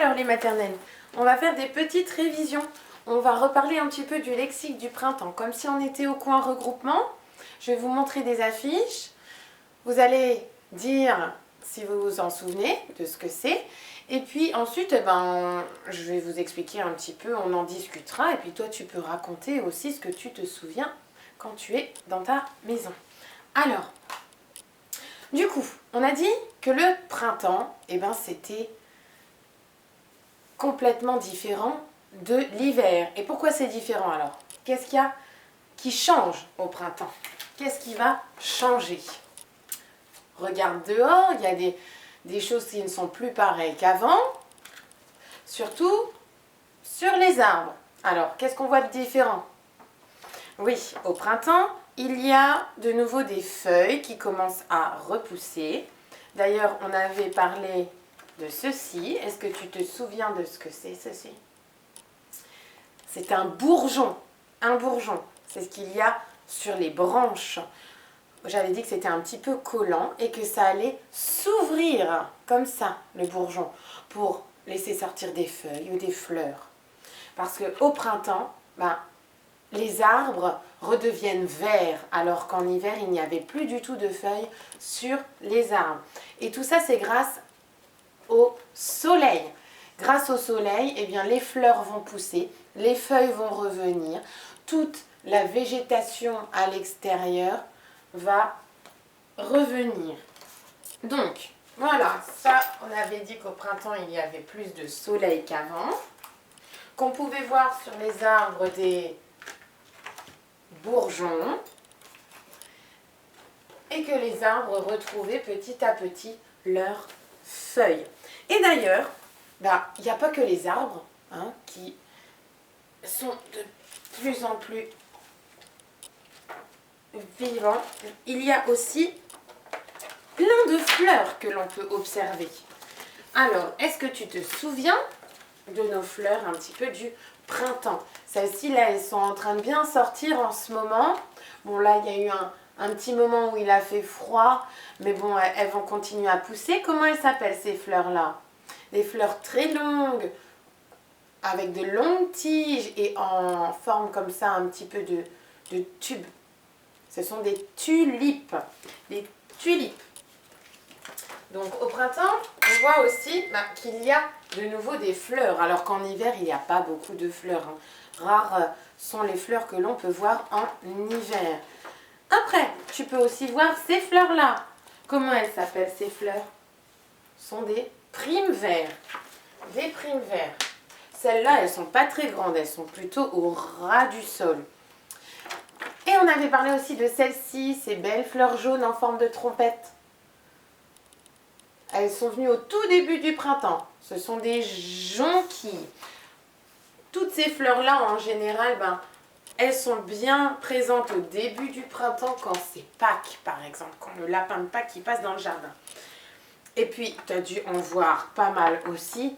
Alors les maternelles, on va faire des petites révisions. On va reparler un petit peu du lexique du printemps, comme si on était au coin regroupement. Je vais vous montrer des affiches. Vous allez dire si vous vous en souvenez de ce que c'est. Et puis ensuite, je vais vous expliquer un petit peu, on en discutera. Et puis toi, tu peux raconter aussi ce que tu te souviens quand tu es dans ta maison. Alors, du coup, on a dit que le printemps, c'était complètement différent de l'hiver. Et pourquoi c'est différent alors? Qu'est-ce qu'il y a qui change au printemps? Qu'est-ce qui va changer? Regarde dehors, il y a des choses qui ne sont plus pareilles qu'avant, surtout sur les arbres. Alors, qu'est-ce qu'on voit de différent? Oui, au printemps, il y a de nouveau des feuilles qui commencent à repousser. D'ailleurs, on avait parlé de ceci. Est-ce que tu te souviens de ce que c'est ceci? C'est un bourgeon. Un bourgeon, c'est ce qu'il y a sur les branches. J'avais dit que c'était un petit peu collant et que ça allait s'ouvrir comme ça, le bourgeon, pour laisser sortir des feuilles ou des fleurs. Parce qu'au printemps, les arbres redeviennent verts, alors qu'en hiver, il n'y avait plus du tout de feuilles sur les arbres. Et tout ça, c'est grâce au soleil. Grâce au soleil, les fleurs vont pousser, les feuilles vont revenir, toute la végétation à l'extérieur va revenir. Donc, voilà, ça, on avait dit qu'au printemps, il y avait plus de soleil qu'avant, qu'on pouvait voir sur les arbres des bourgeons, et que les arbres retrouvaient petit à petit leurs feuilles. Et d'ailleurs, il n'y a pas que les arbres qui sont de plus en plus vivants. Il y a aussi plein de fleurs que l'on peut observer. Alors, est-ce que tu te souviens de nos fleurs un petit peu du printemps? Celles-ci, là, elles sont en train de bien sortir en ce moment. Bon, là, il y a eu un petit moment où il a fait froid, mais bon, elles vont continuer à pousser. Comment elles s'appellent, ces fleurs-là? Des fleurs très longues, avec de longues tiges et en forme comme ça, un petit peu de tube. Ce sont des tulipes. Des tulipes. Donc au printemps, on voit aussi qu'il y a de nouveau des fleurs, alors qu'en hiver, il n'y a pas beaucoup de fleurs. Rares sont les fleurs que l'on peut voir en hiver. Après, tu peux aussi voir ces fleurs-là. Comment elles s'appellent, ces fleurs? Ce sont des primevères. Des primevères. Celles-là, elles ne sont pas très grandes, elles sont plutôt au ras du sol. Et on avait parlé aussi de celles-ci, ces belles fleurs jaunes en forme de trompette. Elles sont venues au tout début du printemps. Ce sont des jonquilles. Toutes ces fleurs-là, en général, elles sont bien présentes au début du printemps quand c'est Pâques, par exemple, quand le lapin de Pâques qui passe dans le jardin. Et puis, tu as dû en voir pas mal aussi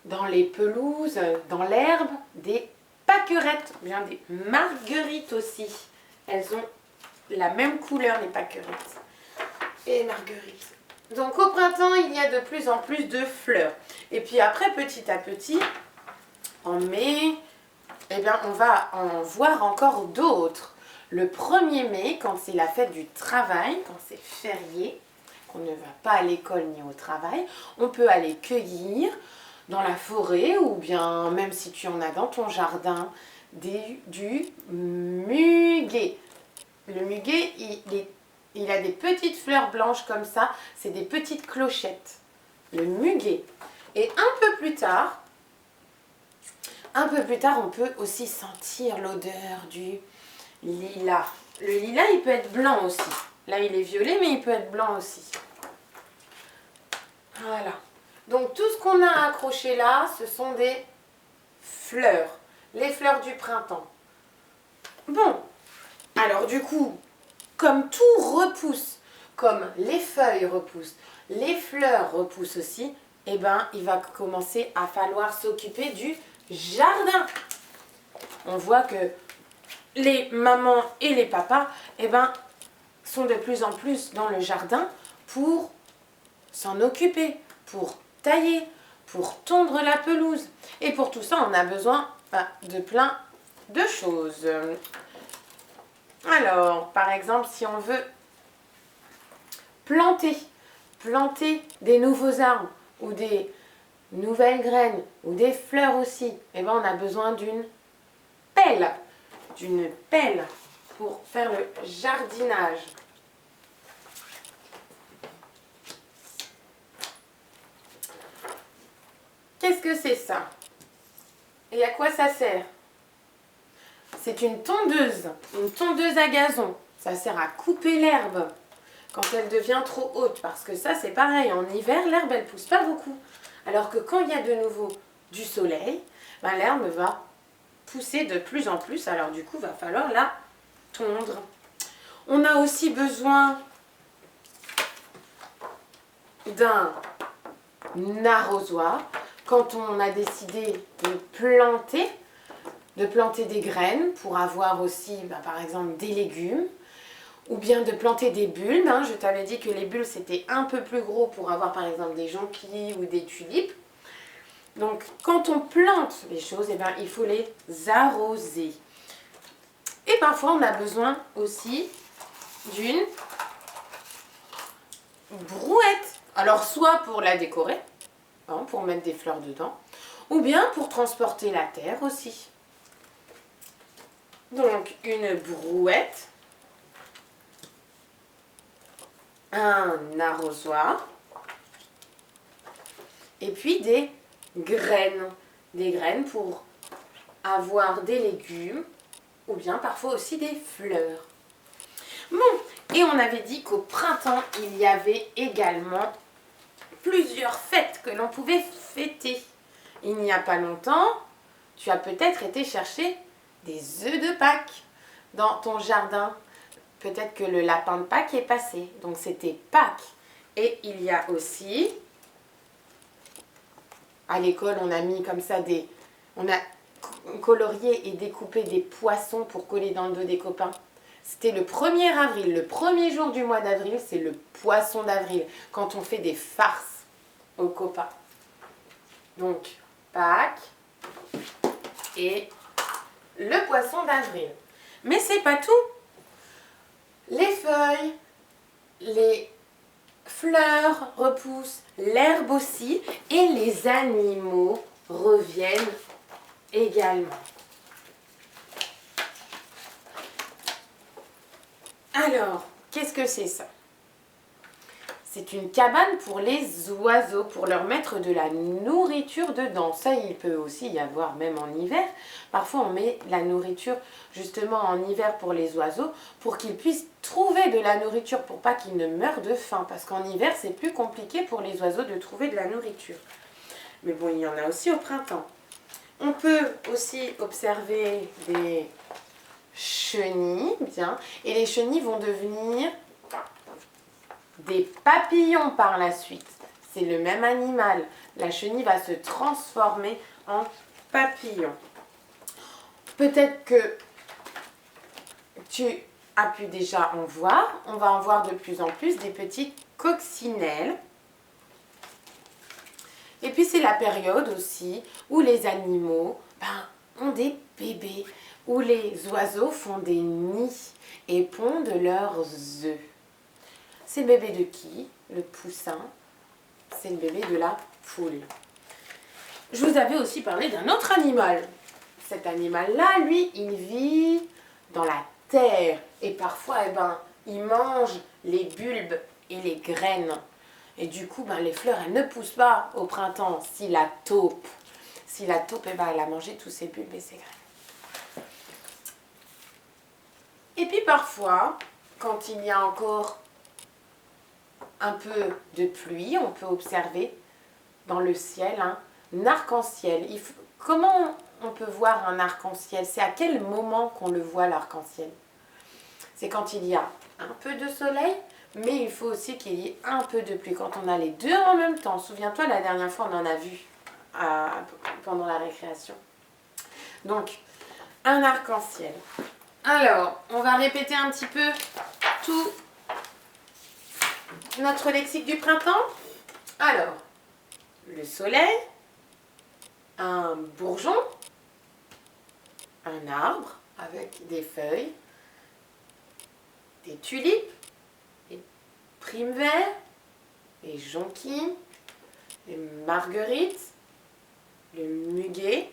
dans les pelouses, dans l'herbe, des pâquerettes, bien des marguerites aussi. Elles ont la même couleur, les pâquerettes et marguerites. Donc au printemps, il y a de plus en plus de fleurs. Et puis après, petit à petit, en mai, on va en voir encore d'autres. Le 1er mai, quand c'est la fête du travail, quand c'est férié, qu'on ne va pas à l'école ni au travail, on peut aller cueillir dans la forêt ou bien même si tu en as dans ton jardin du muguet. Le muguet, il a des petites fleurs blanches comme ça, c'est des petites clochettes. Le muguet. Et un peu plus tard, on peut aussi sentir l'odeur du lilas. Le lilas, il peut être blanc aussi. Là, il est violet, mais il peut être blanc aussi. Voilà. Donc, tout ce qu'on a accroché là, ce sont des fleurs. Les fleurs du printemps. Bon. Alors, du coup, comme tout repousse, comme les feuilles repoussent, les fleurs repoussent aussi, il va commencer à falloir s'occuper du jardin. On voit que les mamans et les papas, sont de plus en plus dans le jardin pour s'en occuper, pour tailler, pour tondre la pelouse. Et pour tout ça, on a besoin de plein de choses. Alors, par exemple, si on veut planter des nouveaux arbres ou des nouvelles graines ou des fleurs aussi, eh ben, on a besoin d'une pelle pour faire le jardinage. Qu'est-ce que c'est ça? Et à quoi ça sert? C'est une tondeuse à gazon. Ça sert à couper l'herbe quand elle devient trop haute. Parce que ça, c'est pareil. En hiver, l'herbe, elle pousse pas beaucoup. Alors que quand il y a de nouveau du soleil, ben, l'herbe va pousser de plus en plus. Alors du coup, il va falloir la tondre. On a aussi besoin d'un arrosoir. Quand on a décidé de planter des graines pour avoir aussi, par exemple, des légumes, ou bien de planter des bulbes. Je t'avais dit que les bulbes, c'était un peu plus gros pour avoir, par exemple, des jonquilles ou des tulipes. Donc, quand on plante les choses, eh ben, il faut les arroser. Et parfois, on a besoin aussi d'une brouette. Alors, soit pour la décorer, pour mettre des fleurs dedans, ou bien pour transporter la terre aussi. Donc, une brouette, un arrosoir, et puis des graines pour avoir des légumes, ou bien parfois aussi des fleurs. Bon, et on avait dit qu'au printemps, il y avait également plusieurs fêtes que l'on pouvait fêter. Il n'y a pas longtemps, tu as peut-être été chercher des œufs de Pâques dans ton jardin. Peut-être que le lapin de Pâques est passé. Donc c'était Pâques. Et il y a aussi, à l'école, on a mis comme ça on a colorié et découpé des poissons pour coller dans le dos des copains. C'était le 1er avril. Le premier jour du mois d'avril, c'est le poisson d'avril. Quand on fait des farces aux copains. Donc, Pâques et le poisson d'avril. Mais c'est pas tout. Les feuilles, les fleurs repoussent, l'herbe aussi, et les animaux reviennent également. Alors, qu'est-ce que c'est ça? C'est une cabane pour les oiseaux, pour leur mettre de la nourriture dedans. Ça, il peut aussi y avoir même en hiver. Parfois, on met la nourriture justement en hiver pour les oiseaux, pour qu'ils puissent trouver de la nourriture, pour pas qu'ils ne meurent de faim. Parce qu'en hiver, c'est plus compliqué pour les oiseaux de trouver de la nourriture. Mais bon, il y en a aussi au printemps. On peut aussi observer des chenilles, bien. Et les chenilles vont devenir des papillons par la suite. C'est le même animal. La chenille va se transformer en papillon. Peut-être que tu as pu déjà en voir. On va en voir de plus en plus des petites coccinelles. Et puis c'est la période aussi où les animaux ont des bébés, où les oiseaux font des nids et pondent leurs œufs. C'est le bébé de qui? Le poussin. C'est le bébé de la poule. Je vous avais aussi parlé d'un autre animal. Cet animal-là, lui, il vit dans la terre. Et parfois, il mange les bulbes et les graines. Et du coup, les fleurs, elles ne poussent pas au printemps si la taupe. Si la taupe, elle a mangé tous ses bulbes et ses graines. Et puis parfois, quand il y a encore un peu de pluie, on peut observer dans le ciel un arc-en-ciel. Comment on peut voir un arc-en-ciel? C'est à quel moment qu'on le voit, l'arc-en-ciel? C'est quand il y a un peu de soleil, mais il faut aussi qu'il y ait un peu de pluie. Quand on a les deux en même temps, souviens-toi, la dernière fois, on en a vu pendant la récréation. Donc, un arc-en-ciel. Alors, on va répéter un petit peu tout notre lexique du printemps. Alors, le soleil, un bourgeon, un arbre avec des feuilles, des tulipes, des primes-verts, des jonquilles, des marguerites, le muguet,